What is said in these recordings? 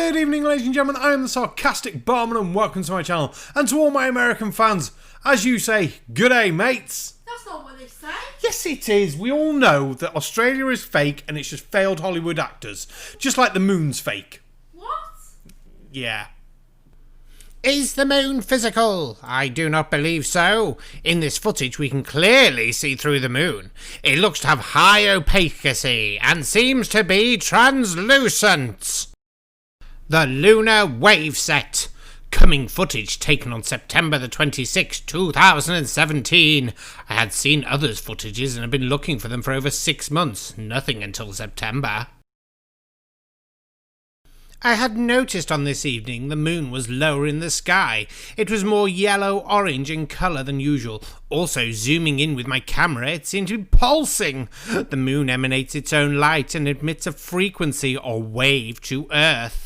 Good evening, ladies and gentlemen. I am the sarcastic barman and welcome to my channel. And to all my American fans, as you say, good day, mates. That's not what they say. Yes, it is. We all know that Australia is fake and it's just failed Hollywood actors. Just like the moon's fake. What? Yeah. Is the moon physical? I do not believe so. In this footage we can clearly see through the moon. It looks to have high opacity and seems to be translucent. The lunar wave set. Coming footage taken on September the 26th, 2017. I had seen others' footages and have been looking for them for over 6 months. Nothing until September. I had noticed on this evening the moon was lower in the sky. It was more yellow-orange in colour than usual. Also, zooming in with my camera, it seemed to be pulsing. The moon emanates its own light and emits a frequency or wave to Earth.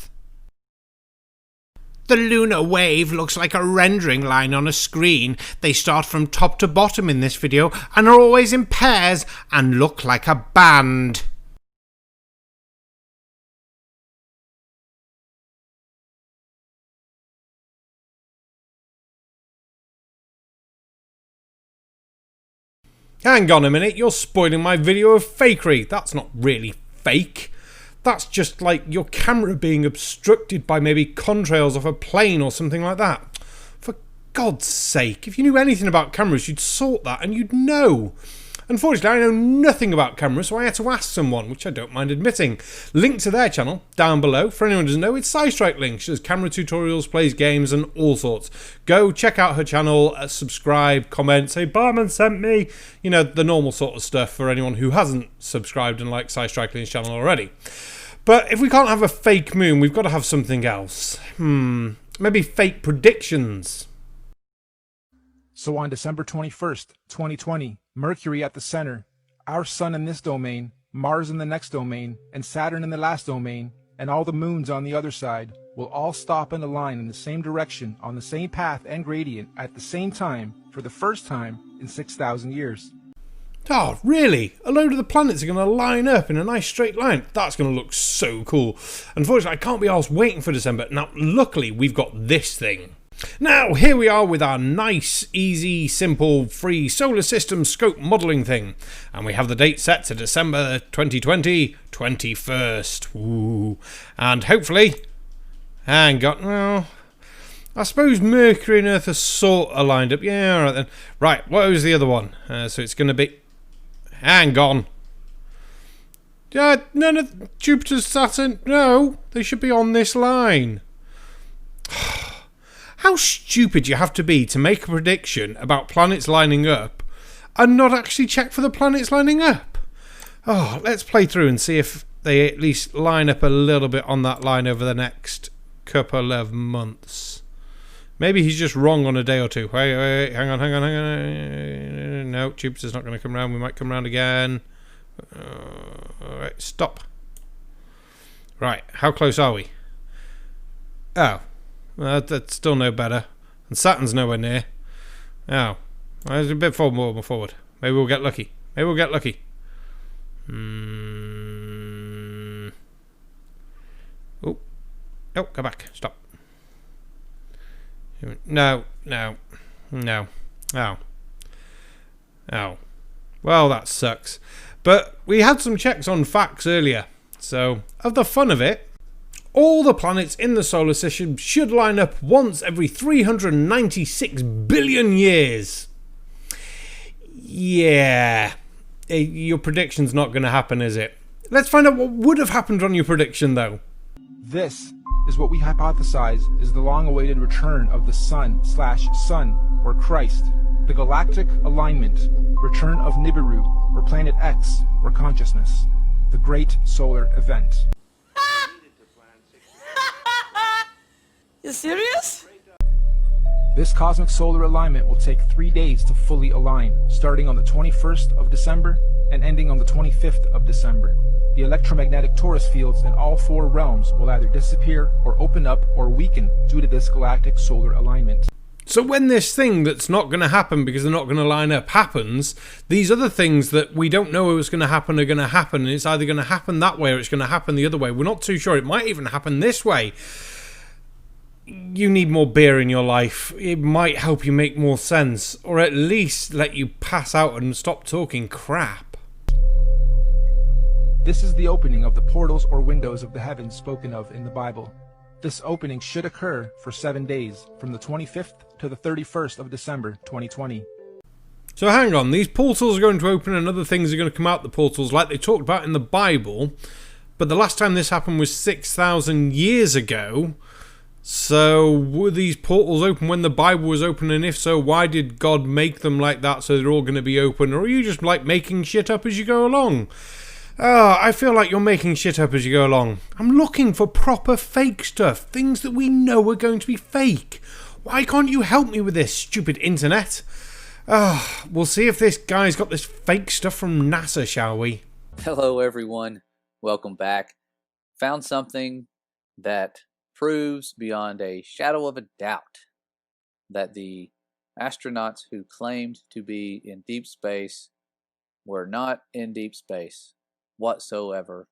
The lunar wave looks like a rendering line on a screen. They start from top to bottom in this video and are always in pairs and look like a band. Hang on a minute, you're spoiling my video of fakery. That's not really fake. That's just like your camera being obstructed by maybe contrails off a plane or something like that. For God's sake, if you knew anything about cameras, you'd sort that and you'd know. Unfortunately, I know nothing about cameras, so I had to ask someone, which I don't mind admitting. Link to their channel down below. For anyone who doesn't know, it's SciStrike Link. She does camera tutorials, plays games, and all sorts. Go check out her channel, subscribe, comment, say Barman sent me. You know, the normal sort of stuff for anyone who hasn't subscribed and liked SciStrike Link's channel already. But if we can't have a fake moon, we've got to have something else. Maybe fake predictions. So on December 21st, 2020, Mercury at the center, our sun in this domain, Mars in the next domain, and Saturn in the last domain, and all the moons on the other side, will all stop and align in the same direction on the same path and gradient at the same time for the first time in 6,000 years. Oh, really? A load of the planets are going to line up in a nice straight line. That's going to look so cool. Unfortunately, I can't be arsed waiting for December. Now, luckily, we've got this thing. Now, here we are with our nice, easy, simple, free solar system scope modelling thing. And we have the date set to December 2020, 21st. Ooh. And hopefully, hang on, well, I suppose Mercury and Earth are sort of lined up. Yeah, alright then. Right, what was the other one? So it's going to be, hang on. None of Jupiter, Saturn, no, they should be on this line. How stupid you have to be to make a prediction about planets lining up and not actually check for the planets lining up. Oh, let's play through and see if they at least line up a little bit on that line over the next couple of months. Maybe he's just wrong on a day or two. Wait, hang on. No, Jupiter's not going to come round. We might come round again. Alright, stop. Right, how close are we? Oh. That's still no better. And Saturn's nowhere near. Oh. Well, there's a bit more forward. Maybe we'll get lucky. Oh, go back. Stop. No. Oh. Well, that sucks. But we had some checks on facts earlier. So, of the fun of it, all the planets in the solar system should line up once every 396 billion years. Yeah, your prediction's not going to happen, is it? Let's find out what would have happened on your prediction, though. This is what we hypothesize is the long-awaited return of the sun/sun, or Christ, the galactic alignment, return of Nibiru, or Planet X, or consciousness, the great solar event. You serious? This cosmic solar alignment will take 3 days to fully align, starting on the 21st of December and ending on the 25th of December. The electromagnetic torus fields in all 4 realms will either disappear or open up or weaken due to this galactic solar alignment. So when this thing that's not going to happen because they're not going to line up happens, these other things that we don't know what's going to happen are going to happen, and it's either going to happen that way or it's going to happen the other way. We're not too sure. It might even happen this way. You need more beer in your life. It might help you make more sense, or at least let you pass out and stop talking crap. This is the opening of the portals or windows of the heavens spoken of in the Bible. This opening should occur for 7 days, from the 25th to the 31st of December 2020. So hang on, these portals are going to open and other things are going to come out the portals like they talked about in the Bible, but the last time this happened was 6,000 years ago. So were these portals open when the Bible was open, and if so, why did God make them like that so they're all going to be open, or are you just like making shit up as you go along? I feel like you're making shit up as you go along. I'm looking for proper fake stuff, things that we know are going to be fake. Why can't you help me with this, stupid internet? We'll see if this guy's got this fake stuff from NASA, shall we? Hello everyone, welcome back. Found something that proves beyond a shadow of a doubt that the astronauts who claimed to be in deep space were not in deep space whatsoever.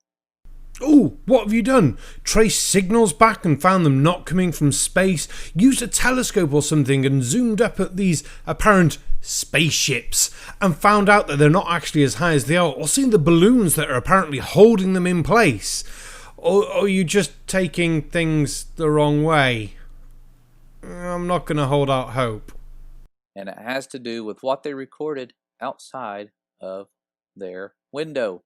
Oh, what have you done? Traced signals back and found them not coming from space? Used a telescope or something and zoomed up at these apparent spaceships and found out that they're not actually as high as they are? Or seen the balloons that are apparently holding them in place? Or are you just taking things the wrong way? I'm not going to hold out hope. And it has to do with what they recorded outside of their window.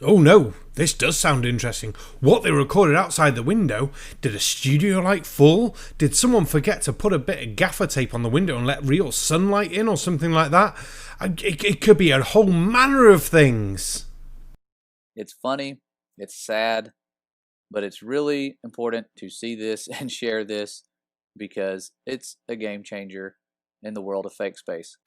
Oh no, this does sound interesting. What they recorded outside the window? Did a studio light fall? Did someone forget to put a bit of gaffer tape on the window and let real sunlight in or something like that? It could be a whole manner of things. It's funny, it's sad, but it's really important to see this and share this because it's a game changer in the world of fake space.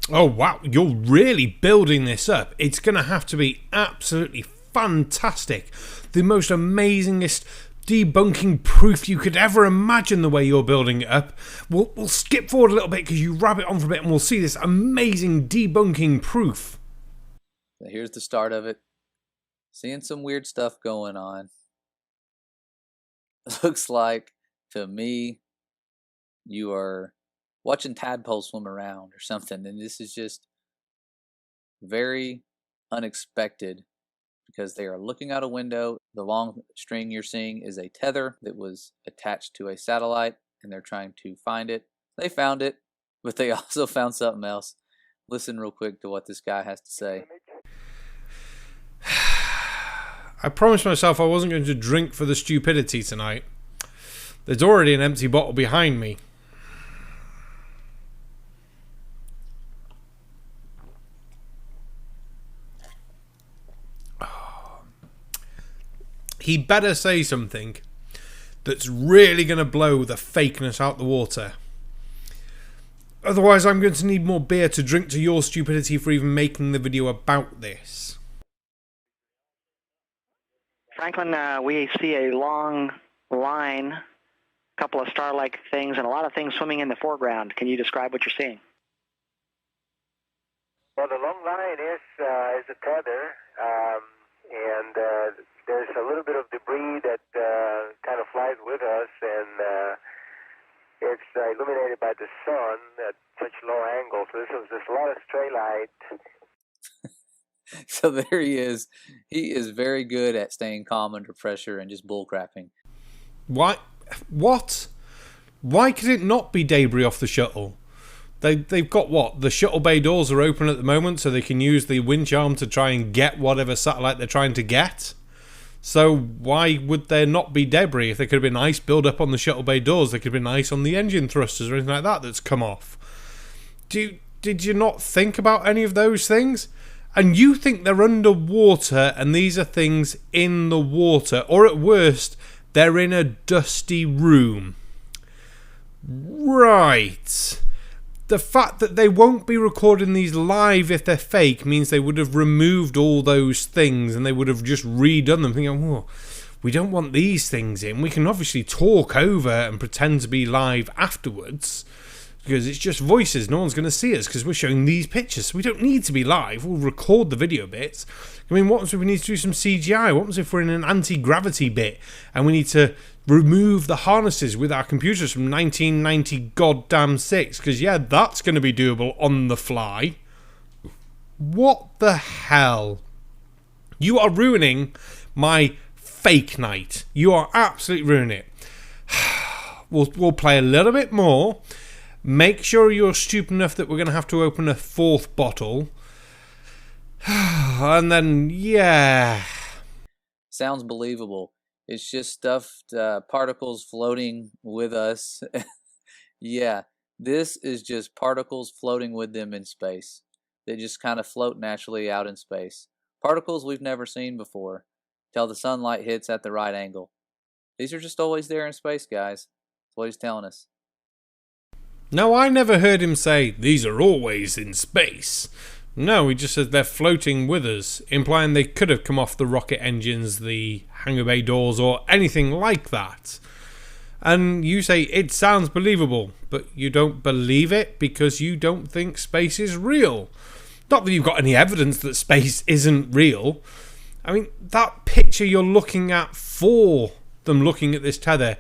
Oh wow, you're really building this up. It's going to have to be absolutely fantastic. The most amazingest debunking proof you could ever imagine the way you're building it up. We'll skip forward a little bit because you rabbit on for a bit and we'll see this amazing debunking proof. So here's the start of it. Seeing some weird stuff going on. Looks like, to me, you are watching tadpoles swim around or something, and this is just very unexpected because they are looking out a window. The long string you're seeing is a tether that was attached to a satellite, and they're trying to find it. They found it, but they also found something else. Listen real quick to what this guy has to say. I promised myself I wasn't going to drink for the stupidity tonight. There's already an empty bottle behind me. He better say something that's really going to blow the fakeness out the water. Otherwise, I'm going to need more beer to drink to your stupidity for even making the video about this. Franklin, we see a long line, a couple of star-like things, and a lot of things swimming in the foreground. Can you describe what you're seeing? Well, the long line is a tether, and there's a little bit of debris that kind of flies with us, and it's illuminated by the sun at such low angle. So there's a lot of stray light. So there he is. He is very good at staying calm under pressure and just bullcrapping. Why? What? Why could it not be debris off the shuttle? They've got what? The shuttle bay doors are open at the moment so they can use the winch arm to try and get whatever satellite they're trying to get. So why would there not be debris? If there could have been ice build up on the shuttle bay doors, there could have been ice on the engine thrusters or anything like that that's come off. Did you not think about any of those things? And you think they're underwater and these are things in the water, or at worst, they're in a dusty room. Right. The fact that they won't be recording these live if they're fake means they would have removed all those things and they would have just redone them, thinking, oh, we don't want these things in. We can obviously talk over and pretend to be live afterwards. because it's just voices. No one's going to see us because we're showing these pictures. So we don't need to be live. We'll record the video bits. I mean, what happens if we need to do some CGI? What happens if we're in an anti-gravity bit and we need to remove the harnesses with our computers from 1990 goddamn 6? Because, yeah, that's going to be doable on the fly. What the hell? You are ruining my fake night. You are absolutely ruining it. We'll play a little bit more. Make sure you're stupid enough that we're going to have to open a 4th bottle. And then, yeah. Sounds believable. It's just stuffed particles floating with us. Yeah, this is just particles floating with them in space. They just kind of float naturally out in space. Particles we've never seen before, till the sunlight hits at the right angle. These are just always there in space, guys. That's what he's telling us. No, I never heard him say, these are always in space. No, he just said they're floating with us, implying they could have come off the rocket engines, the hangar bay doors, or anything like that. And you say it sounds believable, but you don't believe it because you don't think space is real. Not that you've got any evidence that space isn't real. I mean, that picture you're looking at for them looking at this tether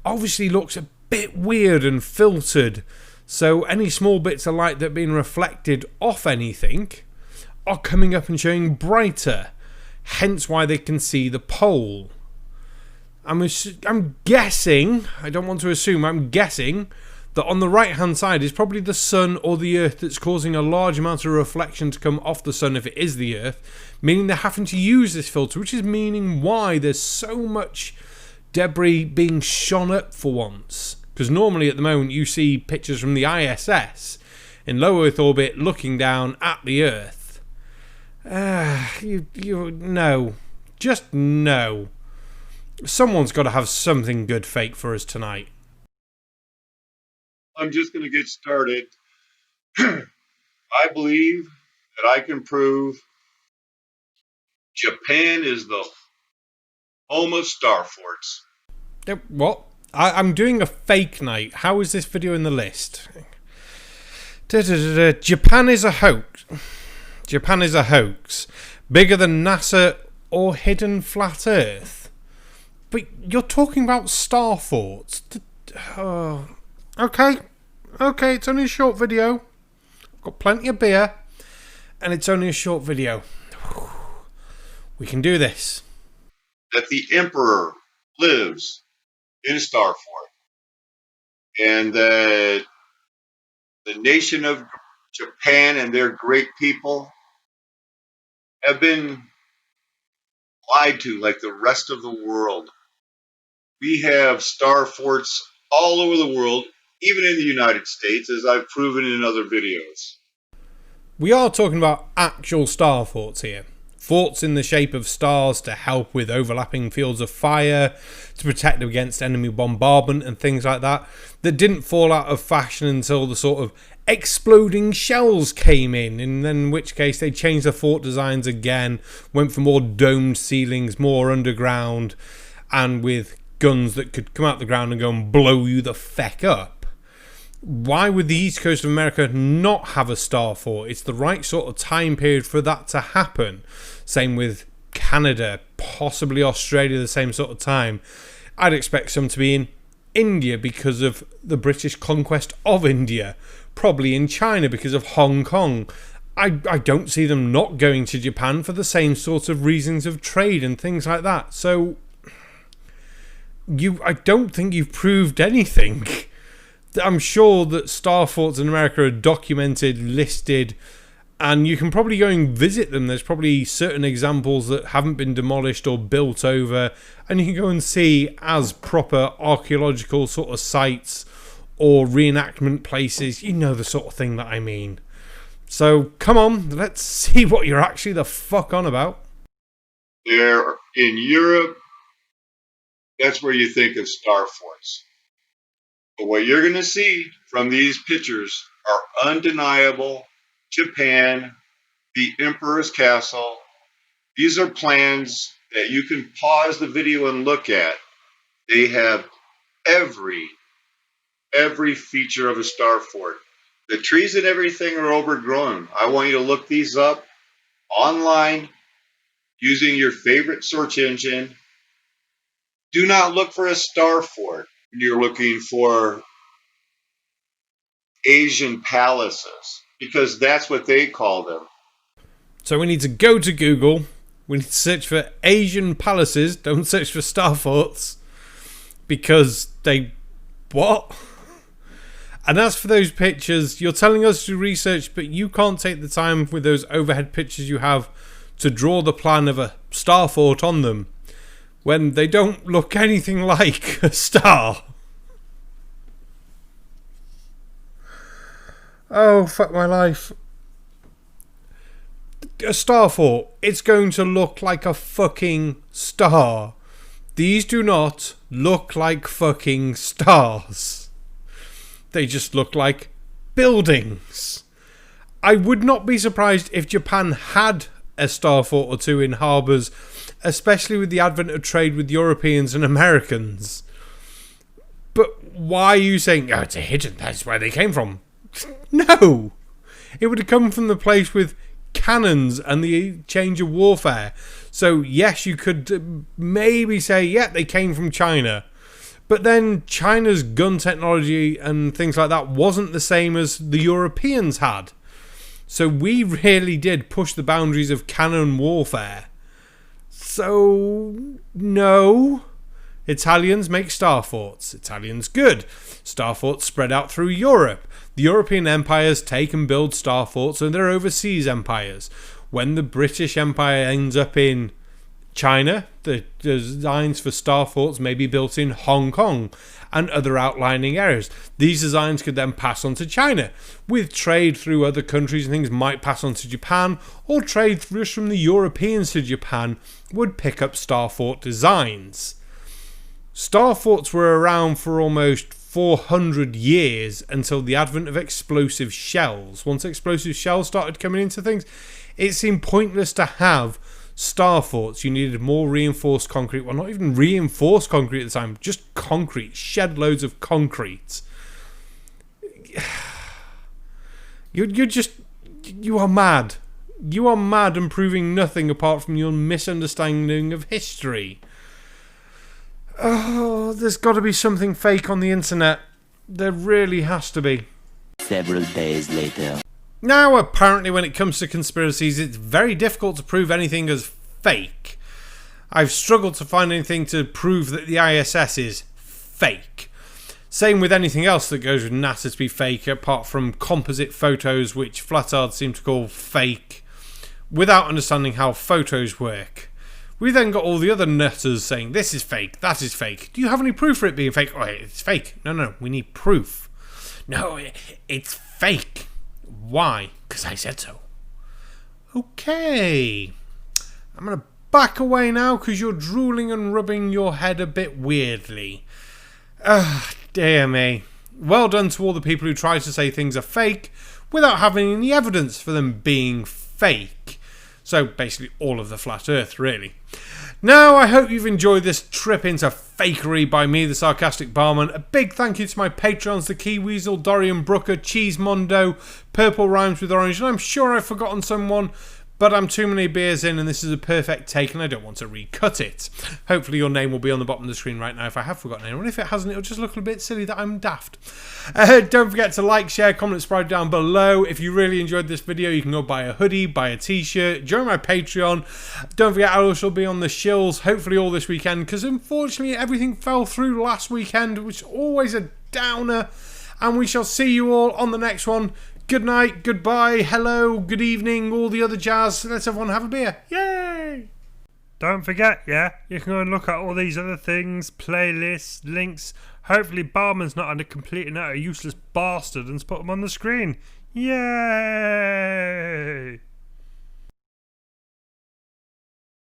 obviously looks a bit weird and filtered. So any small bits of light that are being reflected off anything are coming up and showing brighter. Hence why they can see the pole. I'm guessing, I don't want to assume, I'm guessing that on the right hand side is probably the sun or the earth that's causing a large amount of reflection to come off the sun if it is the earth, meaning they're having to use this filter, which is meaning why there's so much debris being shone up for once. Because normally at the moment you see pictures from the ISS in low Earth orbit looking down at the Earth. No. Just no. Someone's got to have something good fake for us tonight. I'm just going to get started. I believe that I can prove Japan is the home of star forts. What? I'm doing a fake night. How is this video in the list? Japan is a hoax. Japan is a hoax. Bigger than NASA or hidden flat Earth. But you're talking about star forts. Oh. Okay, it's only a short video. I've got plenty of beer, and it's only a short video. We can do this. That the emperor lives in a star fort, and that the nation of Japan and their great people have been lied to like the rest of the world. We have star forts all over the world, even in the United States, as I've proven in other videos. We are talking about actual star forts here. Forts in the shape of stars to help with overlapping fields of fire, to protect them against enemy bombardment and things like that, that didn't fall out of fashion until the sort of exploding shells came in then which case they changed the fort designs again, went for more domed ceilings, more underground, and with guns that could come out the ground and go and blow you the feck up. Why would the east coast of America not have a star fort? It's the right sort of time period for that to happen. Same with Canada, possibly Australia, the same sort of time. I'd expect some to be in India because of the British conquest of India. Probably in China because of Hong Kong. I don't see them not going to Japan for the same sort of reasons of trade and things like that. So I don't think you've proved anything. I'm sure that star forts in America are documented, listed, and you can probably go and visit them. There's probably certain examples that haven't been demolished or built over, and you can go and see as proper archaeological sort of sites or reenactment places. You know the sort of thing that I mean. So come on, let's see what you're actually the fuck on about. They're in Europe. That's where you think of star forts. But what you're going to see from these pictures are undeniable. Japan, the Emperor's Castle. These are plans that you can pause the video and look at. They have every every feature of a star fort. The trees and everything are overgrown. I want you to look these up online using your favorite search engine. Do not look for a star fort when you're looking for Asian palaces, because that's what they call them. So we need to go to Google. We need to search for Asian palaces. Don't search for star forts. Because they... What? And as for those pictures, you're telling us to research, but you can't take the time with those overhead pictures you have to draw the plan of a star fort on them, when they don't look anything like a star. Oh, fuck my life. A star fort, it's going to look like a fucking star. These do not look like fucking stars. They just look like buildings. I would not be surprised if Japan had a star fort or two in harbours, especially with the advent of trade with Europeans and Americans. But why are you saying, oh, it's a hidden, that's where they came from? No! It would have come from the place with cannons and the change of warfare. So yes, you could maybe say, yeah, they came from China. But then China's gun technology and things like that wasn't the same as the Europeans had. So we really did push the boundaries of cannon warfare. So, no. Italians make star forts. Italians good. Star forts spread out through Europe. The European empires take and build star forts and they're overseas empires. When the British Empire ends up in China, the designs for star forts may be built in Hong Kong and other outlying areas. These designs could then pass on to China. With trade through other countries and things might pass on to Japan, or trade just from the Europeans to Japan would pick up star fort designs. Star forts were around for almost 400 years until the advent of explosive shells. Once explosive shells started coming into things, it seemed pointless to have star forts. You needed more reinforced concrete. Well, not even reinforced concrete at the time, just concrete, shed loads of concrete. You are mad. You are mad and proving nothing apart from your misunderstanding of history. Oh, there's got to be something fake on the internet. There really has to be. Several days later. Now, apparently when it comes to conspiracies, it's very difficult to prove anything as fake. I've struggled to find anything to prove that the ISS is fake. Same with anything else that goes with NASA to be fake, apart from composite photos, which flat-earthers seem to call fake, without understanding how photos work. We then got all the other nutters saying, this is fake, that is fake. Do you have any proof for it being fake? Oh, it's fake. No, we need proof. No, it's fake. Why? Because I said so. Okay. I'm going to back away now because you're drooling and rubbing your head a bit weirdly. Dear me. Well done to all the people who try to say things are fake without having any evidence for them being fake. So basically all of the flat earth, really. Now, I hope you've enjoyed this trip into Fakery by me, the Sarcastic Barman. A big thank you to my patrons, the Key Weasel, Dorian Brooker, Cheese Mondo, Purple Rhymes with Orange, and I'm sure I've forgotten someone, but I'm too many beers in and this is a perfect take and I don't want to recut it. Hopefully your name will be on the bottom of the screen right now if I have forgotten anyone. If it hasn't, it'll just look a bit silly that I'm daft. Don't forget to like, share, comment, subscribe down below. If you really enjoyed this video, you can go buy a hoodie, buy a t-shirt, join my Patreon. Don't forget I will be on the shills hopefully all this weekend because unfortunately everything fell through last weekend, which is always a downer. And we shall see you all on the next one. Good night, goodbye, hello, good evening, all the other jazz. Let's everyone have a beer. Yay! Don't forget, yeah, you can go and look at all these other things, playlists, links. Hopefully Barman's not a complete and utter useless bastard and put them on the screen. Yay!